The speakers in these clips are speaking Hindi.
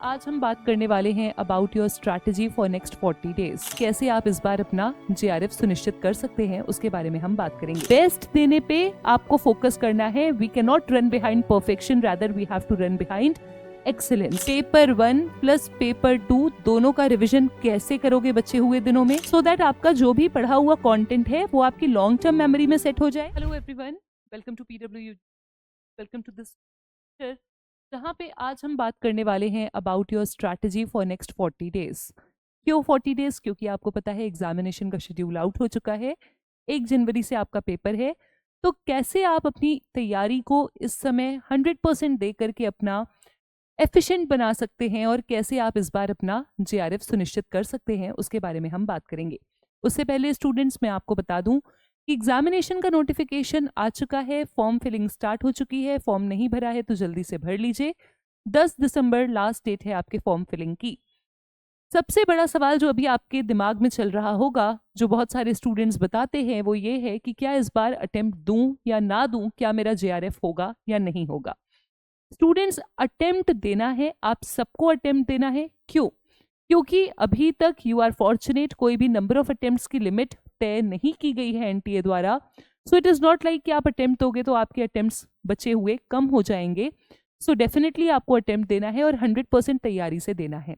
आज हम बात करने वाले हैं about your strategy for next 40 days. कैसे आप इस बार अपना JRF सुनिश्चित कर सकते हैं उसके बारे में हम बात करेंगे। बेस्ट देने पे आपको फोकस करना है। We can not run behind perfection, rather we have to run behind excellence. Paper 1 plus paper 2 दोनों का रिवीजन कैसे करोगे बचे हुए दिनों में, सो दैट आपका जो भी पढ़ा हुआ कंटेंट है वो आपकी लॉन्ग टर्म मेमोरी में सेट हो जाए। Hello everyone, welcome to PW, welcome to this, जहाँ पे आज हम बात करने वाले हैं about your strategy for next 40 days. क्यों 40 डेज? क्योंकि आपको पता है एग्जामिनेशन का शेड्यूल आउट हो चुका है। 1 जनवरी से आपका पेपर है, तो कैसे आप अपनी तैयारी को इस समय 100% दे करके अपना एफिशिएंट बना सकते हैं और कैसे आप इस बार अपना JRF सुनिश्चित कर सकते हैं उसके बारे में हम बात करेंगे। उससे पहले स्टूडेंट्स, मैं आपको बता दूं कि एग्जामिनेशन का नोटिफिकेशन आ चुका है, फॉर्म फिलिंग स्टार्ट हो चुकी है। फॉर्म नहीं भरा है तो जल्दी से भर लीजिए। 10 दिसंबर लास्ट डेट है आपके फॉर्म फिलिंग की। सबसे बड़ा सवाल जो अभी आपके दिमाग में चल रहा होगा, जो बहुत सारे स्टूडेंट्स बताते हैं, वो ये है कि क्या इस बार अटेम्प्ट दूं या ना दूं, क्या मेरा JRF होगा या नहीं होगा। स्टूडेंट्स, अटेम्प्ट देना है, आप सबको अटेम्प्ट देना है। क्यों? क्योंकि अभी तक यू आर फॉर्चुनेट, कोई भी नंबर ऑफ अटेम्प्ट्स की लिमिट तय नहीं की गई है NTA द्वारा। So it is not like कि आप अटेम्प्ट दोगे तो आपके अटेम्प्ट्स बचे हुए कम हो जाएंगे। सो डेफिनेटली आपको अटेम्प्ट देना है और 100% तैयारी से देना है।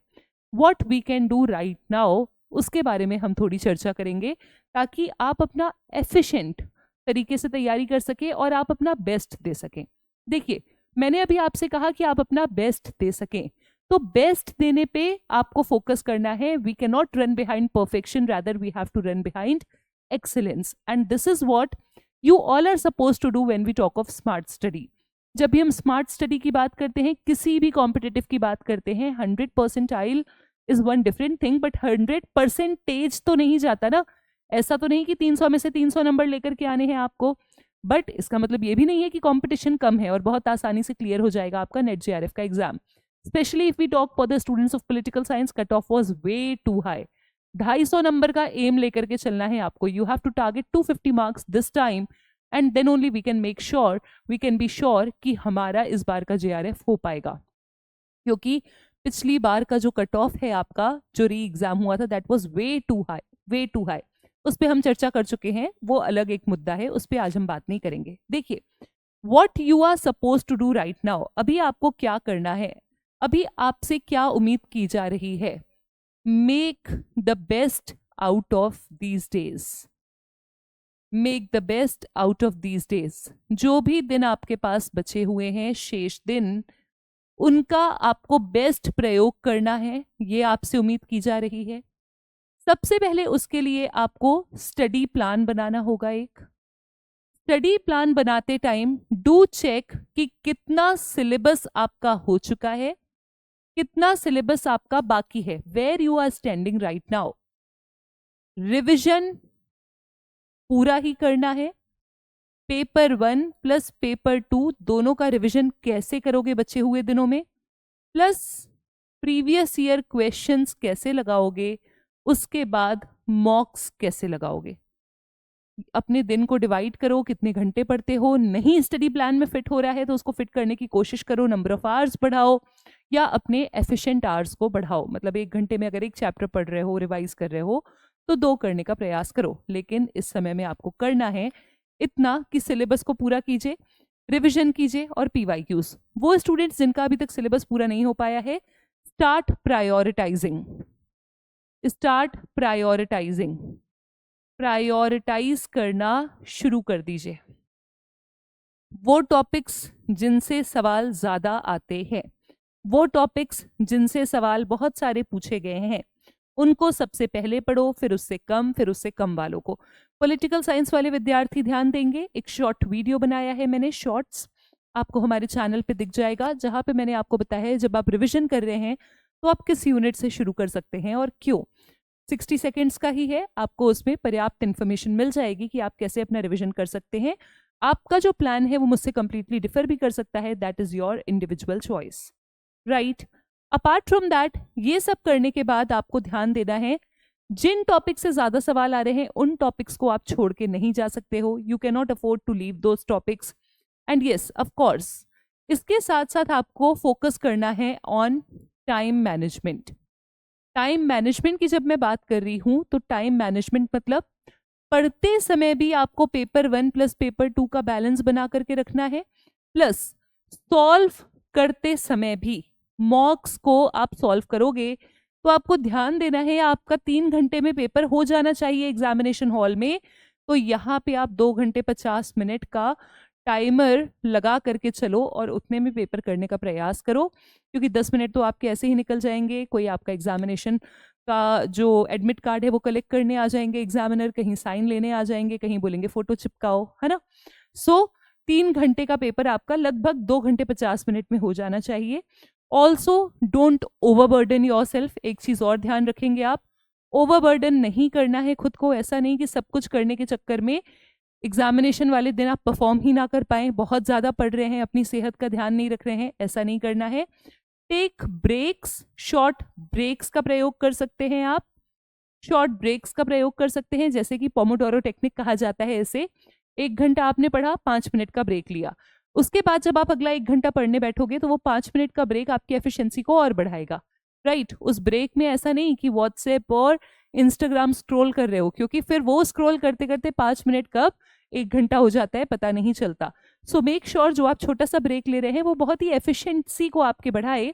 What we can do right now, उसके बारे में हम थोड़ी चर्चा करेंगे, ताकि आप अपना एफिशिएंट तरीके से तैयारी कर सके और आप अपना बेस्ट दे सकें। देखिए, मैंने अभी आपसे कहा कि आप अपना बेस्ट दे सकें, तो बेस्ट देने पे आपको फोकस करना है। We can not run behind perfection, rather we have to run behind excellence, and this is what you all are suppose to do when we talk of smart study. जब भी हम स्मार्ट स्टडी की बात करते हैं, किसी भी कॉम्पिटिटिव की बात करते हैं, 100 percentile is one different thing, but 100% तो नहीं जाता ना। ऐसा तो नहीं कि 300 में से 300 नंबर लेकर के आने हैं आपको, बट इसका मतलब ये भी नहीं है कि कंपटीशन कम है और बहुत आसानी से क्लियर हो जाएगा आपका नेट JRF का exam. Specially if we talk for the students of political science, cut off was way too high. 250 number का एम लेकर के चलना है आपको। You have to target 250 marks this time, and then only we can make sure, we can be sure कि हमारा इस बार का JRF हो पाएगा। क्योंकि पिछली बार का जो कट ऑफ है आपका, जो री एग्जाम हुआ था, that was way too high, way too high. उस पर हम चर्चा कर चुके हैं, वो अलग एक मुद्दा है, उस पर आज हम बात नहीं करेंगे। देखिए, what you are suppose to do right now, अभी आपको क्या करना है, अभी आपसे क्या उम्मीद की जा रही है। Make the best out of these days, make the best out of these days. जो भी दिन आपके पास बचे हुए हैं, शेष दिन, उनका आपको बेस्ट प्रयोग करना है, ये आपसे उम्मीद की जा रही है। सबसे पहले उसके लिए आपको स्टडी प्लान बनाना होगा। एक स्टडी प्लान बनाते टाइम डू चेक कि कितना सिलेबस आपका हो चुका है, कितना सिलेबस आपका बाकी है, where you are standing right now. Revision पूरा ही करना है। पेपर 1 प्लस पेपर 2 दोनों का रिविजन कैसे करोगे बचे हुए दिनों में, प्लस प्रीवियस ईयर क्वेश्चंस कैसे लगाओगे, उसके बाद मॉक्स कैसे लगाओगे। अपने दिन को डिवाइड करो, कितने घंटे पढ़ते हो। नहीं स्टडी प्लान में फिट हो रहा है तो उसको फिट करने की कोशिश करो, नंबर ऑफ आवर्स बढ़ाओ या अपने एफिशिएंट आवर्स को बढ़ाओ। मतलब 1 घंटे में अगर 1 चैप्टर पढ़ रहे हो, रिवाइज कर रहे हो, तो 2 करने का प्रयास करो। लेकिन इस समय में आपको करना है इतना कि सिलेबस को पूरा कीजिए, रिविजन कीजिए और PYQs। वो स्टूडेंट्स जिनका अभी तक सिलेबस पूरा नहीं हो पाया है, start prioritising, start prioritising, prioritise करना शुरू कर दीजिए। वो टॉपिक्स जिनसे सवाल ज्यादा आते हैं, वो टॉपिक्स जिनसे सवाल बहुत सारे पूछे गए हैं, उनको सबसे पहले पढ़ो, फिर उससे कम, फिर उससे कम वालों को। पॉलिटिकल साइंस वाले विद्यार्थी ध्यान देंगे, एक शॉर्ट वीडियो बनाया है मैंने, शॉर्ट्स आपको हमारे चैनल पे दिख जाएगा, जहां पे मैंने आपको बताया है जब आप रिविजन कर रहे हैं तो आप किस यूनिट से शुरू कर सकते हैं और क्यों। 60 सेकेंड्स का ही है, आपको उसमें पर्याप्त इन्फॉर्मेशन मिल जाएगी कि आप कैसे अपना रिविजन कर सकते हैं। आपका जो प्लान है वो मुझसे कंप्लीटली डिफर भी कर सकता है, that is your individual choice, right. Apart from that, ये सब करने के बाद आपको ध्यान देना है, जिन टॉपिक से ज्यादा सवाल आ रहे हैं उन टॉपिक्स को आप छोड़ के नहीं जा सकते हो। You can not afford to leave those topics. And yes, of course, इसके साथ साथ आपको फोकस करना है on time management. Time management की जब मैं बात कर रही हूँ तो टाइम मैनेजमेंट मतलब पढ़ते समय भी आपको पेपर 1 प्लस पेपर 2 का बैलेंस बना करके रखना है, प्लस सॉल्व करते समय भी मॉक्स को आप सॉल्व करोगे तो आपको ध्यान देना है, आपका 3 घंटे में पेपर हो जाना चाहिए एग्जामिनेशन हॉल में, तो यहाँ पे आप 2 घंटे 50 मिनट का टाइमर लगा करके चलो और उतने में पेपर करने का प्रयास करो, क्योंकि 10 मिनट तो आपके ऐसे ही निकल जाएंगे। कोई आपका एग्जामिनेशन का जो एडमिट कार्ड है वो कलेक्ट करने आ जाएंगे एग्जामिनर, कहीं साइन लेने आ जाएंगे, कहीं बोलेंगे फोटो चिपकाओ, है ना। सो 3 घंटे का पेपर आपका लगभग 2 घंटे 50 मिनट में हो जाना चाहिए। Also don't overburden yourself. एक चीज और ध्यान रखेंगे आप, ओवरबर्डन नहीं करना है खुद को। ऐसा नहीं कि सब कुछ करने के चक्कर में एग्जामिनेशन वाले दिन आप परफॉर्म ही ना कर पाए, बहुत ज्यादा पढ़ रहे हैं, अपनी सेहत का ध्यान नहीं रख रहे हैं, ऐसा नहीं करना है। टेक ब्रेक्स, शॉर्ट ब्रेक्स का प्रयोग कर सकते हैं आप, शॉर्ट ब्रेक्स का प्रयोग कर सकते हैं, जैसे कि पोमोडोरो टेक्निक कहा जाता है। ऐसे 1 घंटा आपने पढ़ा, 5 मिनट का ब्रेक लिया, उसके बाद जब आप अगला 1 घंटा पढ़ने बैठोगे तो वो 5 मिनट का ब्रेक आपकी एफिशिएंसी को और बढ़ाएगा, राइट। उस ब्रेक में ऐसा नहीं कि व्हाट्सएप और इंस्टाग्राम स्क्रॉल कर रहे हो, क्योंकि फिर वो स्क्रॉल करते करते 5 मिनट कब 1 घंटा हो जाता है पता नहीं चलता। सो मेक श्योर जो आप छोटा सा ब्रेक ले रहे हैं वो बहुत ही एफिशिएंसी को आपके बढ़ाए।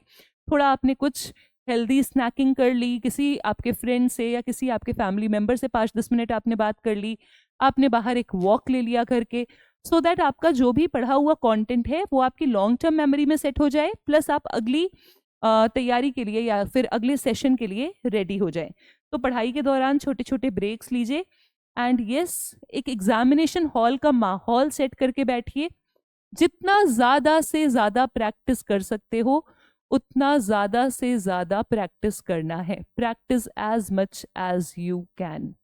थोड़ा आपने कुछ हेल्दी स्नैकिंग कर ली, किसी आपके फ्रेंड से या किसी आपके फैमिली मेंबर से 5-10 मिनट आपने बात कर ली, आपने बाहर एक वॉक ले लिया करके, सो दैट आपका जो भी पढ़ा हुआ कंटेंट है वो आपकी लॉन्ग टर्म मेमोरी में सेट हो जाए, प्लस आप अगली तैयारी के लिए या फिर अगले सेशन के लिए रेडी हो जाए। तो पढ़ाई के दौरान छोटे छोटे ब्रेक्स लीजिए एंड यस, एक एग्जामिनेशन हॉल का माहौल सेट करके बैठिए। जितना ज्यादा से ज्यादा प्रैक्टिस कर सकते हो उतना ज्यादा से ज्यादा प्रैक्टिस करना है। Practice as much as you can.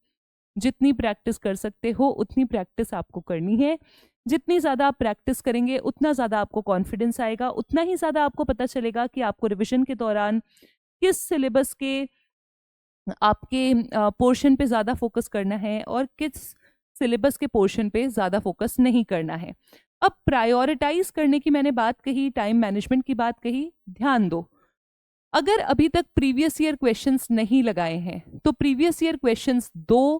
जितनी प्रैक्टिस कर सकते हो उतनी प्रैक्टिस आपको करनी है। जितनी ज़्यादा आप प्रैक्टिस करेंगे उतना ज़्यादा आपको कॉन्फिडेंस आएगा, उतना ही ज़्यादा आपको पता चलेगा कि आपको रिवीजन के दौरान किस सिलेबस के आपके पोर्शन पे ज़्यादा फोकस करना है और किस सिलेबस के पोर्शन पे ज़्यादा फोकस नहीं करना है। अब प्रायोरिटाइज करने की मैंने बात कही, टाइम मैनेजमेंट की बात कही, ध्यान दो। अगर अभी तक प्रीवियस ईयर क्वेश्चंस नहीं लगाए हैं तो प्रीवियस ईयर क्वेश्चंस 2,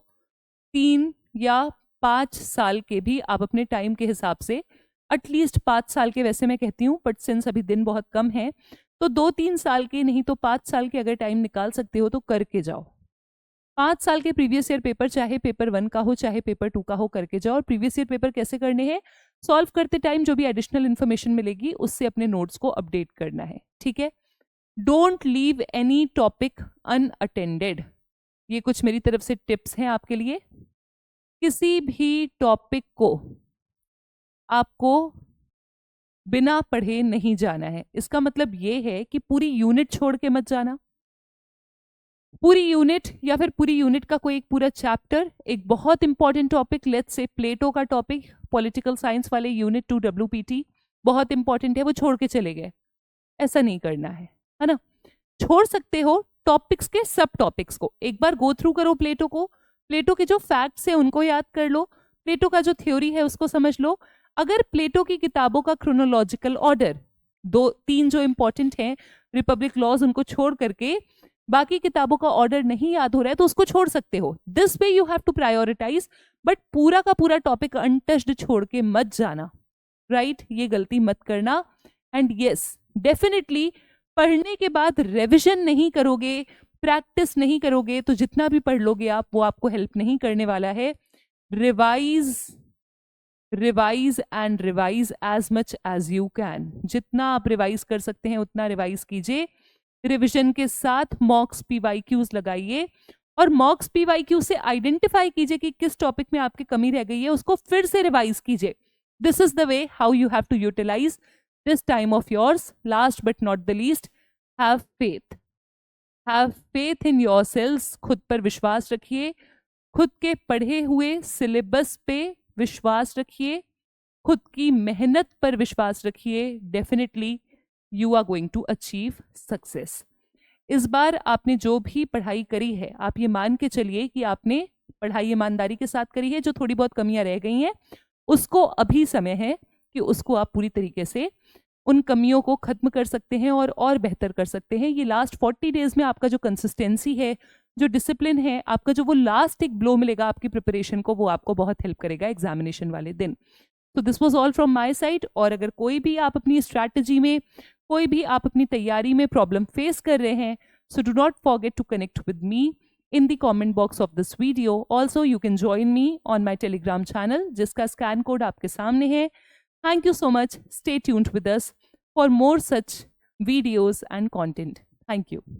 3 या 5 साल के भी आप अपने टाइम के हिसाब से, एटलीस्ट 5 साल के वैसे मैं कहती हूँ, बट सिंस अभी दिन बहुत कम है तो 2-3 साल के नहीं तो 5 साल के अगर टाइम निकाल सकते हो तो करके जाओ। 5 साल के प्रीवियस ईयर पेपर, चाहे पेपर 1 का हो चाहे पेपर 2 का हो, करके जाओ। और प्रीवियस ईयर पेपर कैसे करने हैं, सॉल्व करते टाइम जो भी एडिशनल इन्फॉर्मेशन मिलेगी उससे अपने नोट्स को अपडेट करना है, ठीक है। Don't leave any topic unattended. ये कुछ मेरी तरफ से टिप्स हैं आपके लिए। किसी भी टॉपिक को आपको बिना पढ़े नहीं जाना है। इसका मतलब ये है कि पूरी यूनिट छोड़ के मत जाना। पूरी यूनिट या फिर पूरी यूनिट का कोई एक पूरा चैप्टर, एक बहुत इंपॉर्टेंट टॉपिक, लेट्स से प्लेटो का टॉपिक, पॉलिटिकल साइंस वाले यूनिट 2 WPT बहुत इंपॉर्टेंट है, वो छोड़ के चले गए, ऐसा नहीं करना है ना। छोड़ सकते हो टॉपिक्स के सब टॉपिक्स को, एक बार गो थ्रू करो प्लेटो को, प्लेटो के जो फैक्ट्स है उनको याद कर लो, प्लेटो का जो थ्योरी है उसको समझ लो। अगर प्लेटो की किताबों का क्रोनोलॉजिकल ऑर्डर 2-3 जो इंपॉर्टेंट हैं, रिपब्लिक लॉज, उनको छोड़ करके बाकी किताबों का ऑर्डर नहीं याद हो रहा है तो उसको छोड़ सकते हो। This way you have to prioritise, but पूरा का पूरा टॉपिक अनटच्ड छोड़ के मत जाना, राइट ये गलती मत करना। एंड यस, डेफिनेटली पढ़ने के बाद रिविजन नहीं करोगे, प्रैक्टिस नहीं करोगे तो जितना भी पढ़ लोगे आप वो आपको हेल्प नहीं करने वाला है। Revise revise and revise as much as you can. जितना आप रिवाइज कर सकते हैं उतना रिवाइज कीजिए। रिविजन के साथ मॉक्स PYQs लगाइए और मॉक्स PYQ से आइडेंटिफाई कीजिए कि किस टॉपिक में आपकी कमी रह गई है, उसको फिर से रिवाइज कीजिए। This is the way how you have to utilise this time of yours. Last but not the least, have faith. Have faith in yourselves. खुद पर विश्वास रखिए, खुद के पढ़े हुए सिलेबस पे विश्वास रखिए, खुद की मेहनत पर विश्वास रखिए। Definitely you are going to achieve success. इस बार आपने जो भी पढ़ाई करी है, आप ये मान के चलिए कि आपने पढ़ाई ईमानदारी के साथ करी है। जो थोड़ी बहुत कमियां रह गई हैं उसको अभी समय है कि उसको आप पूरी तरीके से उन कमियों को खत्म कर सकते हैं और बेहतर कर सकते हैं। ये लास्ट 40 डेज में आपका जो कंसिस्टेंसी है, जो डिसिप्लिन है, आपका जो वो लास्ट एक ब्लो मिलेगा आपकी प्रिपरेशन को, वो आपको बहुत हेल्प करेगा एग्जामिनेशन वाले दिन। तो this was all from my side. और अगर कोई भी आप अपनी स्ट्रैटेजी में, कोई भी आप अपनी तैयारी में प्रॉब्लम फेस कर रहे हैं, so do not forget to connect with me in the comment box of this video. Also, you can join me on my Telegram channel, जिसका स्कैन कोड आपके सामने है। Thank you so much. Stay tuned with us for more such videos and content. Thank you.